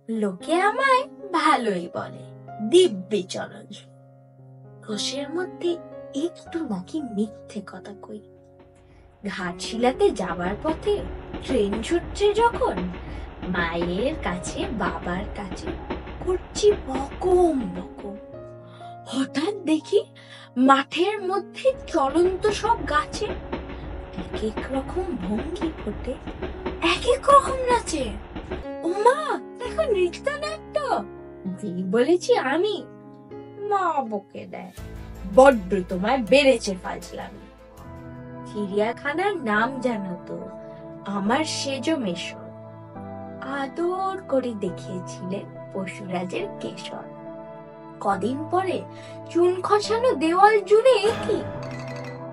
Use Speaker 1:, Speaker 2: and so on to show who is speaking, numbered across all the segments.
Speaker 1: লোকে আমায় ভালোই বলে, দিব্যি চরণ। ঘোষের মধ্যে একটু নাকি মিথ্যে কথা কই। ঘাটশিলাতে যাবার পথে ট্রেন ছুটছে যখন, মায়ের কাছে বাবার কাছে করছি বকম বকম। হঠাৎ দেখি মাঠের মধ্যে চলন্ত সব গাছে এক এক রকম ভঙ্গি ফোটে, এক এক রকম নাচে। ওমা, দেখো নৃত্যনাট্য! যেই বলেছি আমি, মা বকে দেয়, বড্ড তোমায় বেড়েছে ফাজলামি। চিড়িয়াখানার নাম জানো তো, আমার সেজো মেশো। আদর করে দেখিয়েছিলেন পশুরাজের কেশর। কদিন পরে চুন খসানো দেওয়াল জুড়ে কি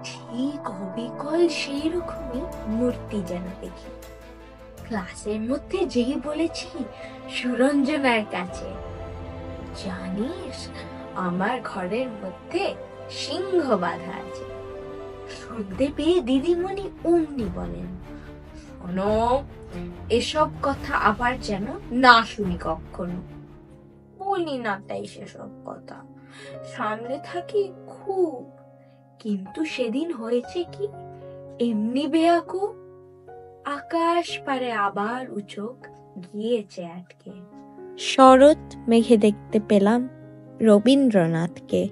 Speaker 1: ঠিক অবিকল সেই রকমই মূর্তি যেন দেখি। ক্লাসের মধ্যে যেই বলেছি সুরঞ্জনার কাছে, জানিস আমার ঘরের মধ্যে সিংহ বাঁধা আছে। শুনতে পেয়ে দিদিমণি অমনি বলেন, শোনো, এসব কথা আবার যেন না শুনি কখনো। বলি না তাই সেসব কথা, সামনে থাকি খুব। কিন্তু সেদিন হয়েছে কি, এমনি বেয়াকুব, আকাশ পারে আবার উচোখ গিয়েছে আটকে।
Speaker 2: শরৎ মেঘে দেখতে পেলাম রবীন্দ্রনাথকে।